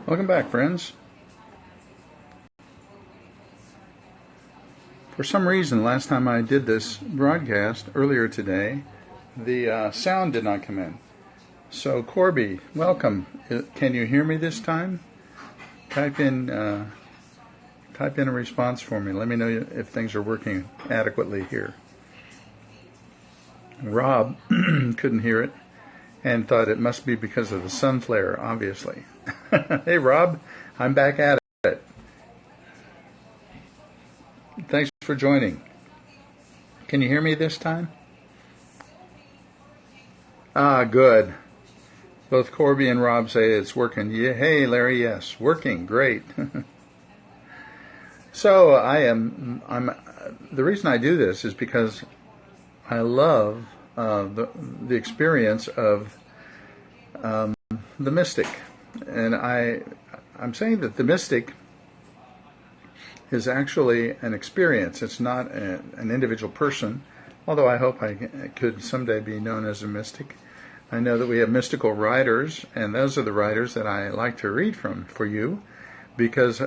Welcome back, friends. For some reason, last time I did this broadcast earlier today, the sound did not come in. So, Corby, welcome. Can you hear me this time? Type in a response for me. Let me know if things are working adequately here. Rob couldn't hear it and thought it must be because of the sun flare, obviously. Hey, Rob, I'm back at it. Thanks for joining. Can you hear me this time? Good. Both Corby and Rob say it's working. Yeah, hey, Larry, yes, working, great. So the reason I do this is because I love the experience of the mystic. And I'm saying that the mystic is actually an experience. It's not an individual person, although I hope I could someday be known as a mystic. I know that we have mystical writers, and those are the writers that I like to read from for you, because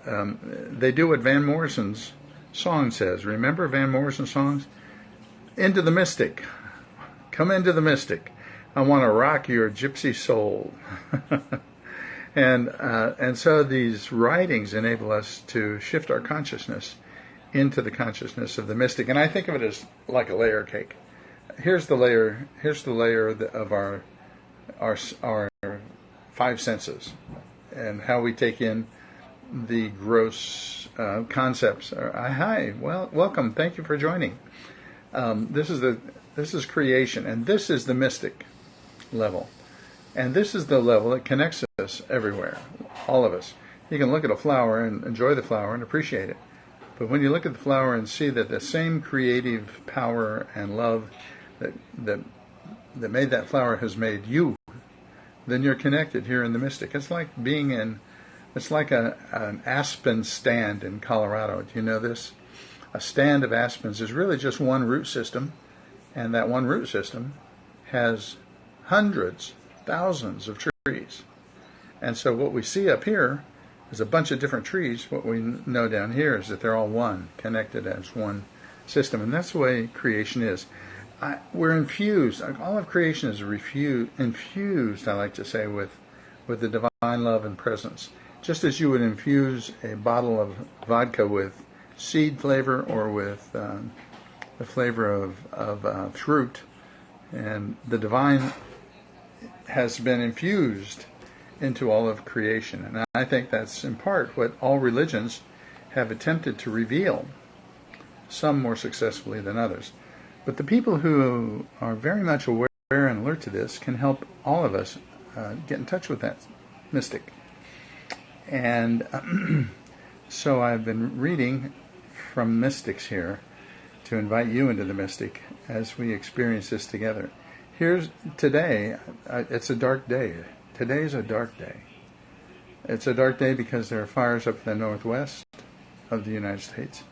they do what Van Morrison's song says. Remember Van Morrison's songs? Into the mystic. Come into the mystic. I want to rock your gypsy soul. And so these writings enable us to shift our consciousness into the consciousness of the mystic. And I think of it as like a layer cake. Here's the layer of our five senses, and how we take in the gross concepts. Hi, well, welcome. Thank you for joining. This is creation, and this is the mystic level. And this is the level that connects us everywhere, all of us. You can look at a flower and enjoy the flower and appreciate it. But when you look at the flower and see that the same creative power and love that made that flower has made you, then you're connected here in the mystic. It's like an aspen stand in Colorado. Do you know this? A stand of aspens is really just one root system, and that one root system has hundreds, thousands of trees. And so what we see up here is a bunch of different trees. What we know down here is that they're all one, connected as one system. And that's the way creation is. We're infused. All of creation is infused, I like to say, with the divine love and presence. Just as you would infuse a bottle of vodka with seed flavor or with the flavor of fruit, and the divine has been infused into all of creation. And I think that's in part what all religions have attempted to reveal, some more successfully than others. But the people who are very much aware and alert to this can help all of us get in touch with that mystic. And so I've been reading from mystics here to invite you into the mystic as we experience this together. Today, it's a dark day. Today's a dark day. It's a dark day because there are fires up in the northwest of the United States.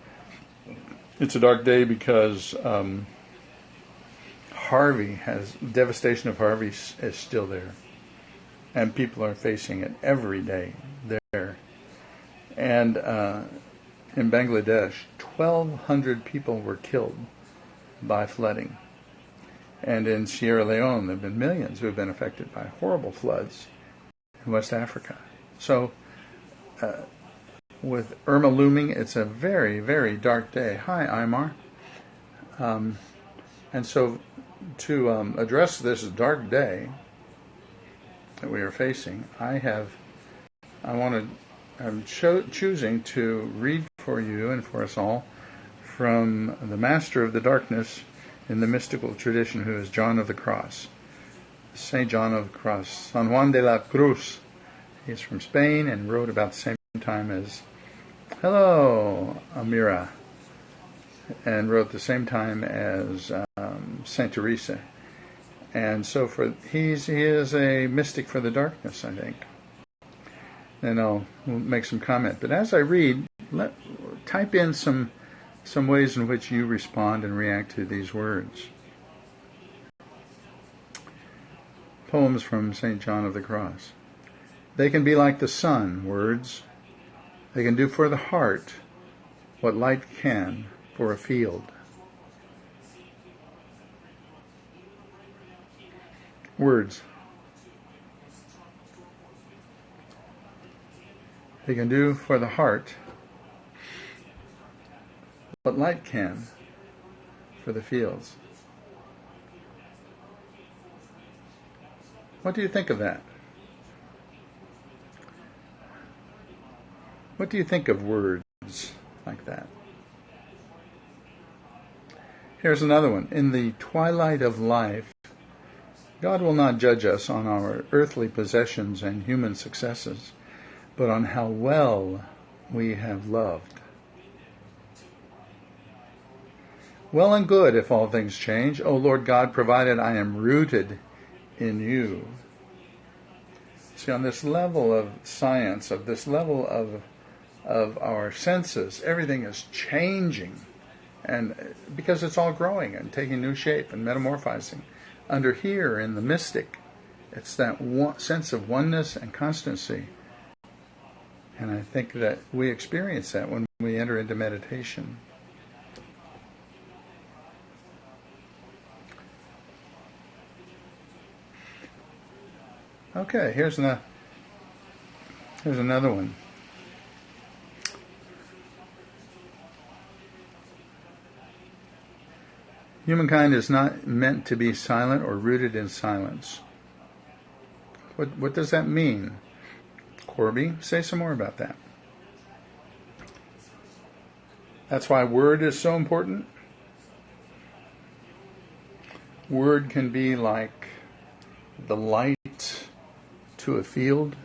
It's a dark day because devastation of Harvey is still there. And people are facing it every day there. And in Bangladesh, 1,200 people were killed by flooding. And in Sierra Leone, there have been millions who have been affected by horrible floods in West Africa. So, with Irma looming, it's a very, very dark day. Hi, Imar. And so, to address this dark day that we are facing, I'm choosing to read for you and for us all from the Master of the Darkness in the mystical tradition, who is John of the Cross, Saint John of the Cross, San Juan de la Cruz. He's from Spain and wrote about the same time as, hello, Amira, and wrote the same time as Saint Teresa. And so he is a mystic for the darkness, I think. And I'll make some comment. But as I read, type in some ways in which you respond and react to these words. Poems from St. John of the Cross. They can be like the sun, words. They can do for the heart what light can for a field. Words. They can do for the heart what light can for the fields. What do you think of that? What do you think of words like that? Here's another one. In the twilight of life, God will not judge us on our earthly possessions and human successes, but on how well we have loved. Well and good if all things change, O Lord God, provided I am rooted in you. See, on this level of science, of this level of our senses, everything is changing, and because it's all growing and taking new shape and metamorphizing. Under here in the mystic, it's that sense of oneness and constancy, and I think that we experience that when we enter into meditation. Okay, here's another one. Humankind is not meant to be silent or rooted in silence. What does that mean? Corby, say some more about that. That's why word is so important. Word can be like the light to a field.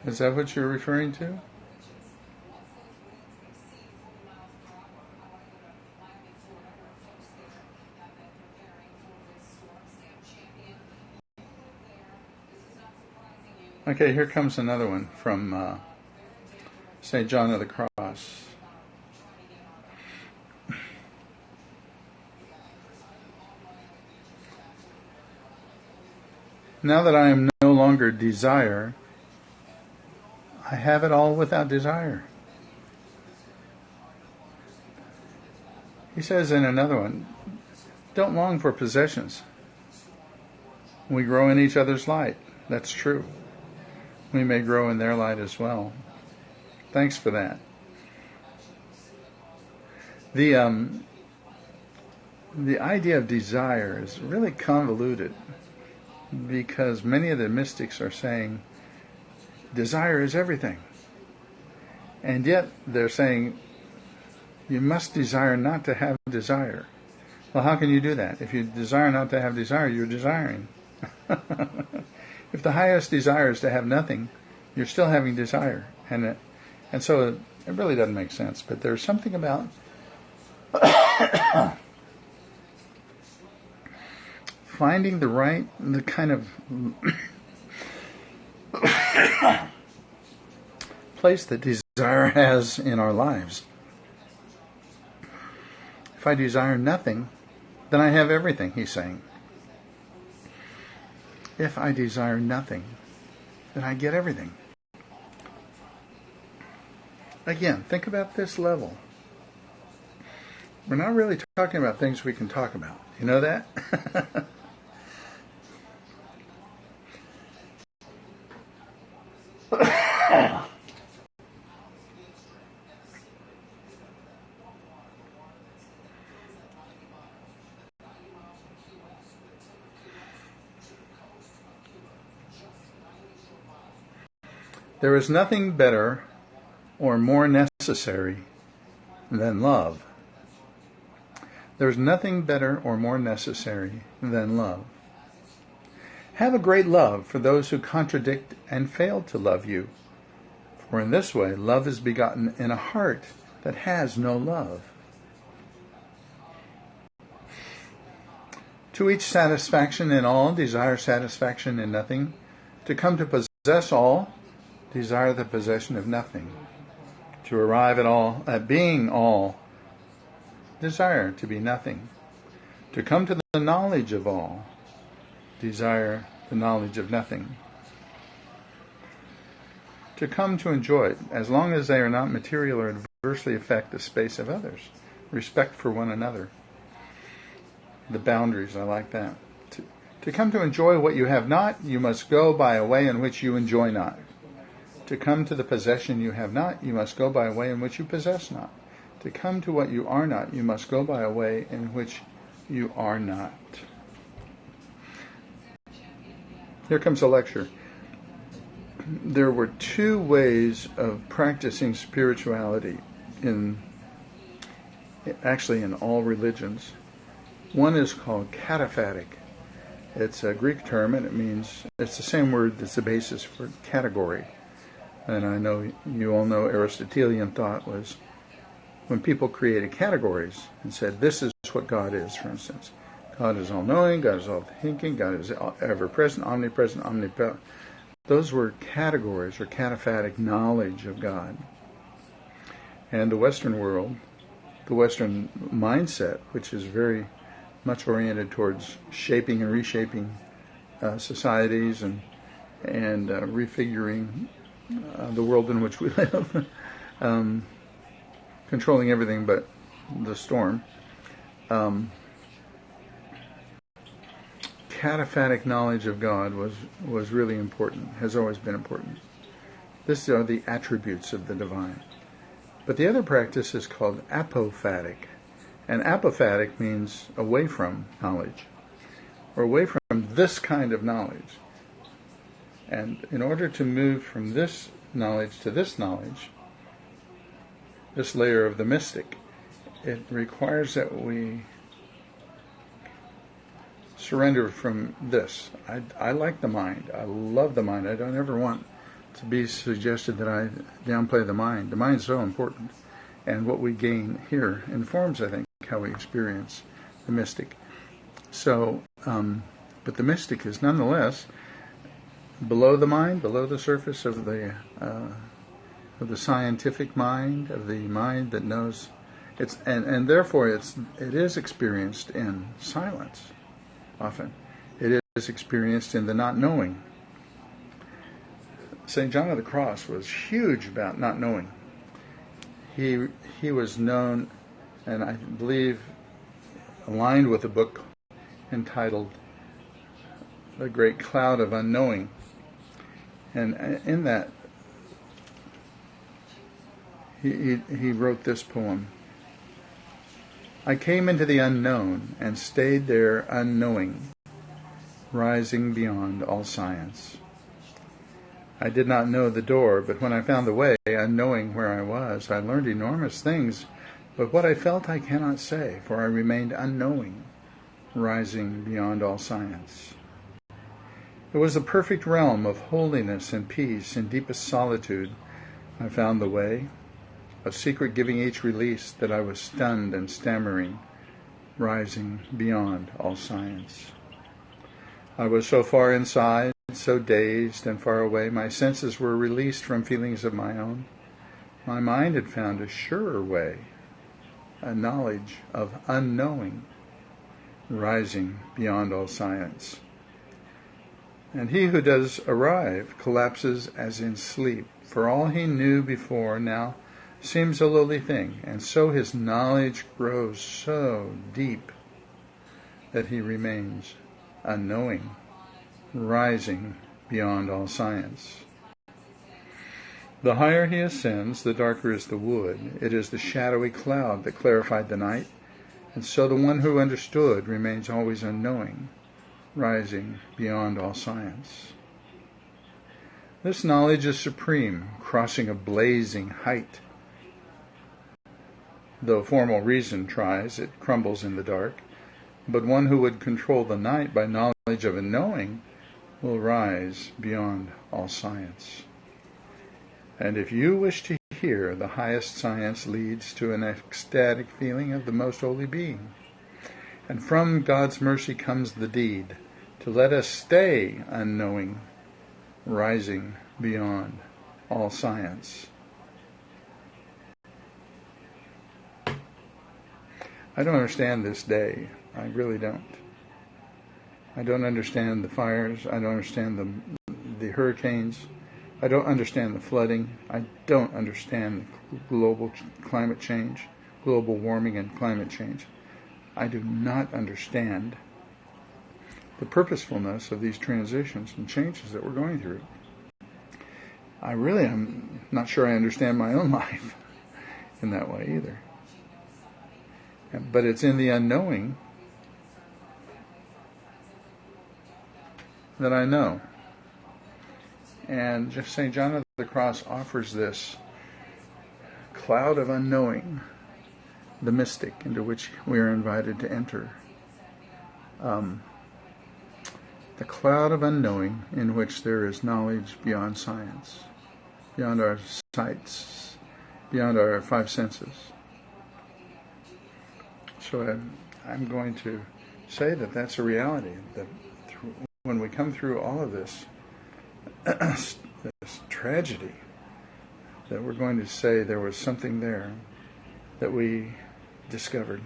Is that what you're referring to? Okay, here comes another one from St. John of the Cross. Now that I am no longer desire, I have it all without desire. He says in another one, don't long for possessions. We grow in each other's light. That's true. We may grow in their light as well. Thanks for that. The idea of desire is really convoluted, because many of the mystics are saying desire is everything. And yet they're saying you must desire not to have desire. Well, how can you do that? If you desire not to have desire, you're desiring. If the highest desire is to have nothing, you're still having desire. And so it really doesn't make sense. But there's something about finding the kind of place that desire has in our lives. If I desire nothing, then I have everything, he's saying. If I desire nothing, then I get everything. Again, think about this level. We're not really talking about things we can talk about. You know that? There is nothing better or more necessary than love. There's nothing better or more necessary than love. Have a great love for those who contradict and fail to love you, for in this way love is begotten in a heart that has no love. To each satisfaction in all, desire satisfaction in nothing. To come to possess all, desire the possession of nothing. To arrive at being all, desire to be nothing. To come to the knowledge of all, desire the knowledge of nothing. To come to enjoy it, as long as they are not material or adversely affect the space of others. Respect for one another. The boundaries, I like that. To come to enjoy what you have not, you must go by a way in which you enjoy not. To come to the possession you have not, you must go by a way in which you possess not. To come to what you are not, you must go by a way in which you are not. Here comes a lecture. There were two ways of practicing spirituality actually in all religions. One is called cataphatic. It's a Greek term, and it's the same word that's the basis for category. And I know you all know Aristotelian thought was when people created categories and said, this is what God is, for instance. God is all-knowing, God is all-thinking, God is ever-present, omnipresent, omnipotent. Those were categories or cataphatic knowledge of God. And the Western world, the Western mindset, which is very much oriented towards shaping and reshaping societies and refiguring the world in which we live, controlling everything but the storm. Cataphatic knowledge of God was really important, has always been important. These are the attributes of the divine. But the other practice is called apophatic. And apophatic means away from knowledge, or away from this kind of knowledge. And in order to move from this knowledge to this knowledge, this layer of the mystic, it requires that we surrender from this. I like the mind. I love the mind. I don't ever want to be suggested that I downplay the mind. The mind's so important. And what we gain here informs, I think, how we experience the mystic. So, but the mystic is nonetheless below the mind, below the surface of the scientific mind, of the mind that knows. And therefore it is experienced in silence. Often, it is experienced in the not knowing. St. John of the Cross was huge about not knowing. He was known, and I believe aligned with a book entitled The Great Cloud of Unknowing. And in that, he wrote this poem. I came into the unknown and stayed there unknowing, rising beyond all science. I did not know the door, but when I found the way, unknowing where I was, I learned enormous things, but what I felt I cannot say, for I remained unknowing, rising beyond all science. It was the perfect realm of holiness and peace in deepest solitude. I found the way, a secret giving each release, that I was stunned and stammering, rising beyond all science. I was so far inside, so dazed and far away, my senses were released from feelings of my own. My mind had found a surer way, a knowledge of unknowing, rising beyond all science. And he who does arrive collapses as in sleep, for all he knew before now seems a lowly thing, and so his knowledge grows so deep that he remains unknowing, rising beyond all science. The higher he ascends, the darker is the wood. It is the shadowy cloud that clarified the night, and so the one who understood remains always unknowing, rising beyond all science. This knowledge is supreme, crossing a blazing height. Though formal reason tries, it crumbles in the dark. But one who would control the night by knowledge of a knowing will rise beyond all science. And if you wish to hear, the highest science leads to an ecstatic feeling of the most holy being. And from God's mercy comes the deed, to let us stay unknowing, rising beyond all science. I don't understand this day. I really don't. I don't understand the fires. I don't understand the hurricanes. I don't understand the flooding. I don't understand global climate change, global warming and climate change. I do not understand the purposefulness of these transitions and changes that we're going through. I really am not sure I understand my own life in that way either. But it's in the unknowing that I know. And just St. John of the Cross offers this cloud of unknowing, the mystic, into which we are invited to enter. The cloud of unknowing in which there is knowledge beyond science, beyond our sights, beyond our five senses. So I'm going to say that that's a reality, that when we come through all of this, this tragedy, that we're going to say there was something there that we discovered.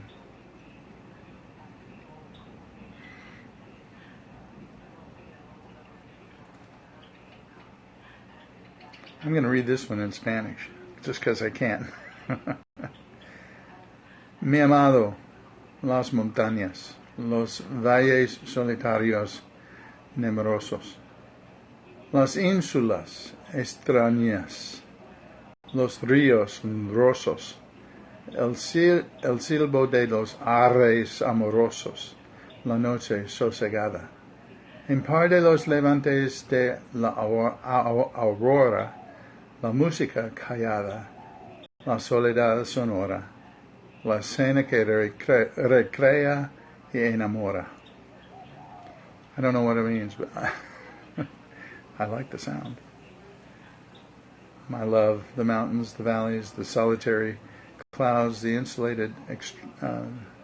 I'm going to read this one in Spanish, just because I can. Mi amado, las montañas, los valles solitarios numerosos, las ínsulas extrañas, los ríos rosos, el silbo de los aves amorosos, la noche sosegada. En par de los levantes de la aurora, la música callada, la soledad sonora, la cena que recrea y enamora. I don't know what it means, but I like the sound. My love, the mountains, the valleys, the solitary clouds, the insulated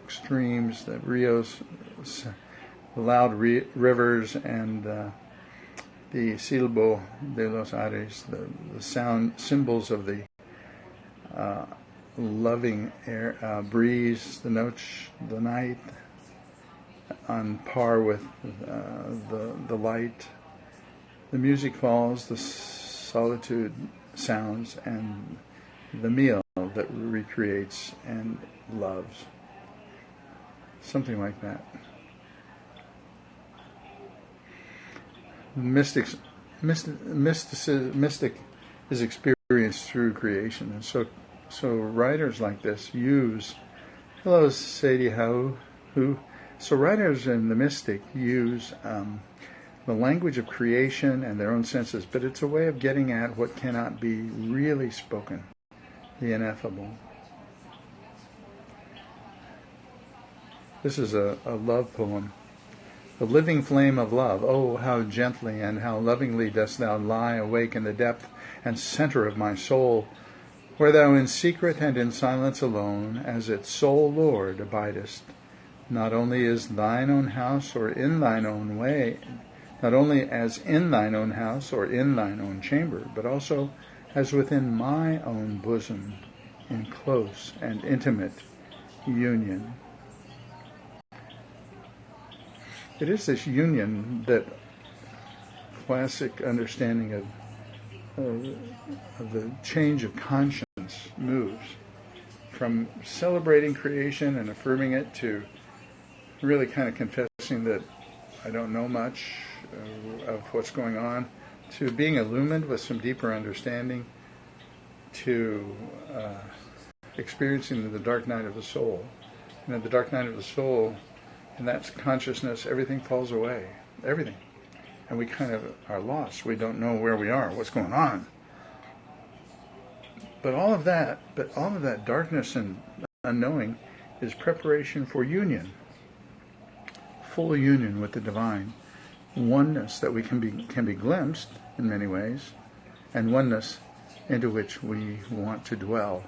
extremes, the rios, the loud rivers, and the silbo de los aires, the sound symbols of the loving air, breeze, the night, on par with the light. The music falls, the solitude sounds, and the meal that recreates and loves. Something like that. Mystic is experienced through creation, and so writers like this use. Hello, Sadie Howe. So writers in the mystic use the language of creation and their own senses, but it's a way of getting at what cannot be really spoken, the ineffable. This is a love poem. The living flame of love, oh, how gently and how lovingly dost thou lie awake in the depth and center of my soul, where thou in secret and in silence alone, as its sole Lord, abidest. Not only as thine own house or in thine own way, not only as in thine own house or in thine own chamber, but also as within my own bosom, in close and intimate union. It is this union that classic understanding of the change of conscience moves from celebrating creation and affirming it to really kind of confessing that I don't know much of what's going on, to being illumined with some deeper understanding, to experiencing the dark night of the soul. And at the dark night of the soul, in that consciousness, everything falls away. Everything. And we kind of are lost. We don't know where we are, what's going on. But all of that darkness and unknowing is preparation for union. Full union with the divine. Oneness that we can be glimpsed in many ways, and oneness into which we want to dwell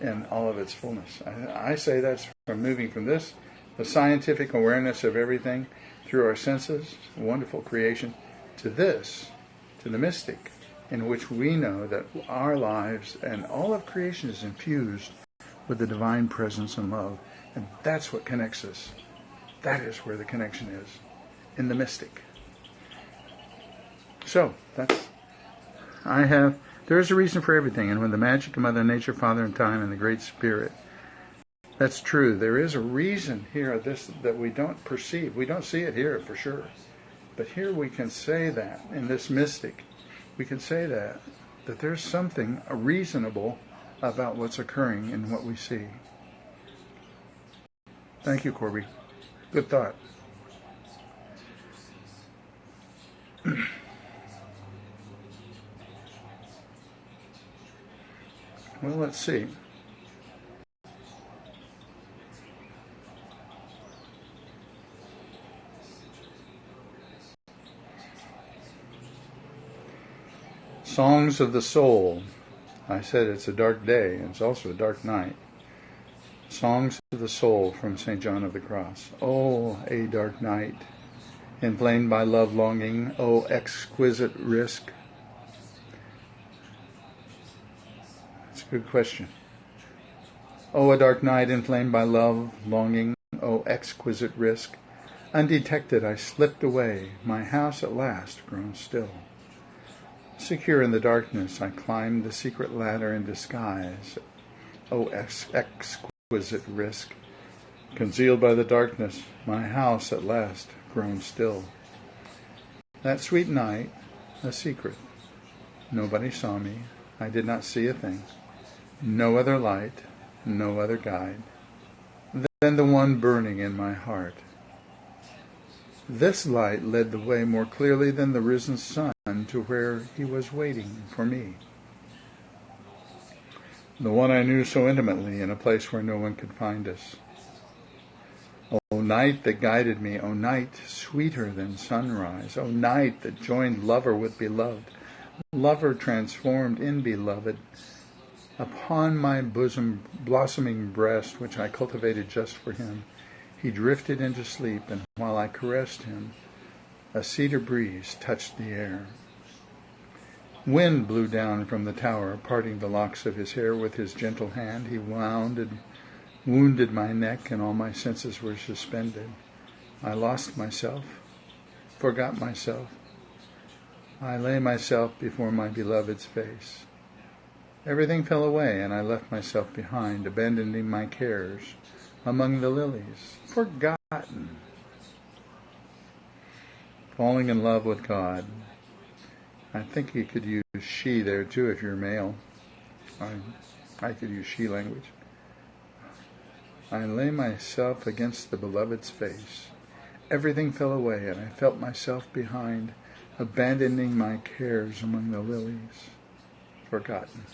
in all of its fullness. I say that's from moving from this, the scientific awareness of everything through our senses, wonderful creation, to this, to the mystic, in which we know that our lives and all of creation is infused with the divine presence and love. And that's what connects us. That is where the connection is, in the mystic. So, there is a reason for everything, and when the magic of Mother Nature, Father and Time, and the Great Spirit, that's true. There is a reason here that we don't perceive. We don't see it here for sure. But here we can say that, in this mystic, we can say that there's something reasonable about what's occurring in what we see. Thank you, Corby. Good thought. Well, let's see. Songs of the Soul. I said it's a dark day, and it's also a dark night. Songs of the Soul from St. John of the Cross. Oh, a dark night, inflamed by love longing, oh, exquisite risk. That's a good question. Oh, a dark night, inflamed by love longing, oh, exquisite risk. Undetected I slipped away, my house at last grown still. Secure in the darkness, I climbed the secret ladder in disguise. Oh, exquisite risk. Concealed by the darkness, my house at last grown still. That sweet night, a secret. Nobody saw me. I did not see a thing. No other light, no other guide than the one burning in my heart. This light led the way more clearly than the risen sun to where he was waiting for me. The one I knew so intimately in a place where no one could find us. O night that guided me, O night sweeter than sunrise, O night that joined lover with beloved, lover transformed in beloved. Upon my bosom blossoming breast, which I cultivated just for him, he drifted into sleep, and while I caressed him, a cedar breeze touched the air. Wind blew down from the tower, parting the locks of his hair with his gentle hand. He wounded my neck, and all my senses were suspended. I lost myself, forgot myself. I lay myself before my beloved's face. Everything fell away, and I left myself behind, abandoning my cares among the lilies, forgotten. Falling in love with God. I think you could use she there too if you're male. I could use she language. I lay myself against the beloved's face. Everything fell away, and I felt myself behind, abandoning my cares among the lilies, forgotten.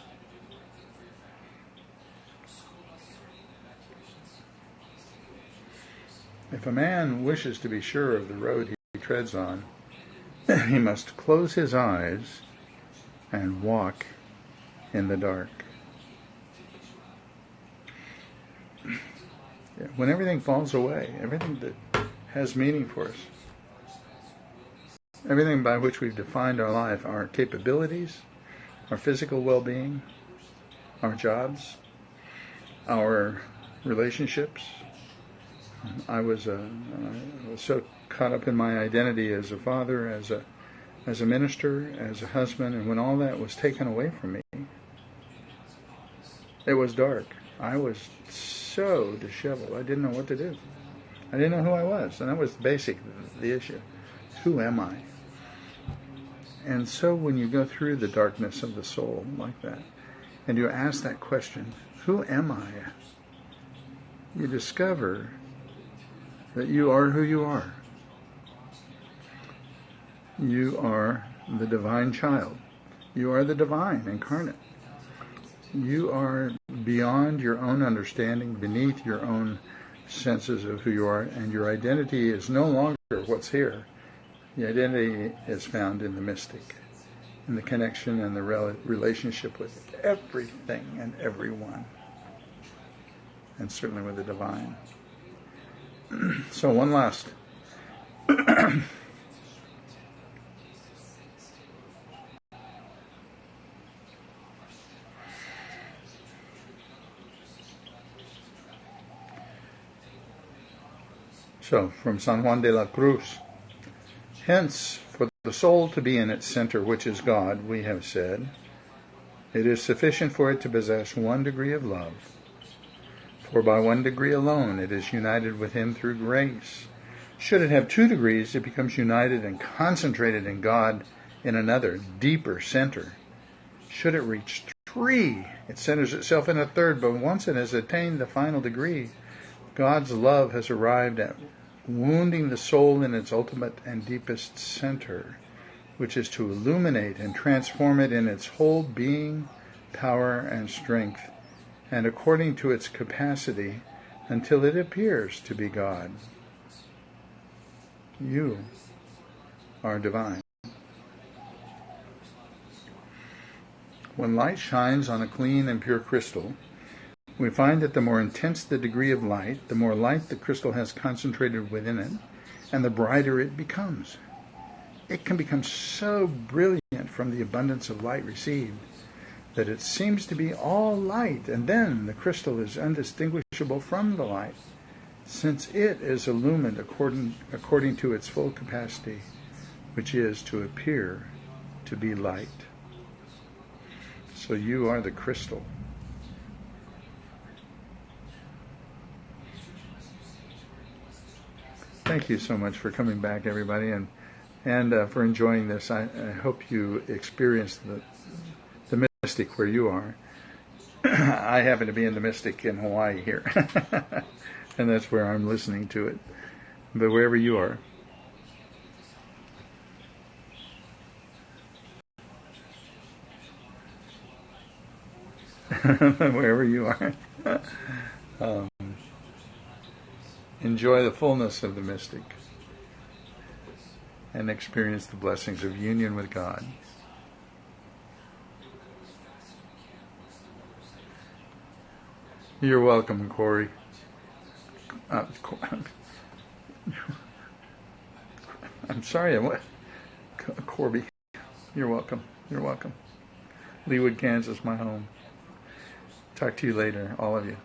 If a man wishes to be sure of the road he treads on, he must close his eyes and walk in the dark. When everything falls away, everything that has meaning for us, everything by which we've defined our life, our capabilities, our physical well-being, our jobs, our relationships. I was so caught up in my identity as a father, as a minister, as a husband, and when all that was taken away from me, it was dark. I was so disheveled. I didn't know what to do. I didn't know who I was, and that was the issue. Who am I? And so when you go through the darkness of the soul like that, and you ask that question, who am I? You discover that you are who you are. You are the divine child. You are the divine incarnate. You are beyond your own understanding, beneath your own senses of who you are, and your identity is no longer what's here. The identity is found in the mystic, in the connection and the relationship with everything and everyone, and certainly with the divine. So one last. So, from San Juan de la Cruz. Hence, for the soul to be in its center, which is God, we have said, it is sufficient for it to possess 1 degree of love. For by 1 degree alone it is united with Him through grace. Should it have 2 degrees, it becomes united and concentrated in God in another, deeper center. Should it reach 3, it centers itself in a third, but once it has attained the final degree, God's love has arrived at wounding the soul in its ultimate and deepest center, which is to illuminate and transform it in its whole being, power, and strength, and according to its capacity, until it appears to be God. You are divine. When light shines on a clean and pure crystal, we find that the more intense the degree of light, the more light the crystal has concentrated within it, and the brighter it becomes. It can become so brilliant from the abundance of light received that it seems to be all light, and then the crystal is undistinguishable from the light, since it is illumined according to its full capacity, which is to appear to be light. So you are the crystal. Thank you so much for coming back, everybody, and for enjoying this. I hope you experienced the mystic where you are. I happen to be in the mystic in Hawaii here, and that's where I'm listening to it. But wherever you are, wherever you are, enjoy the fullness of the mystic and experience the blessings of union with God. You're welcome, Corey. I'm sorry, Corby. You're welcome. You're welcome. Leawood, Kansas, my home. Talk to you later, all of you.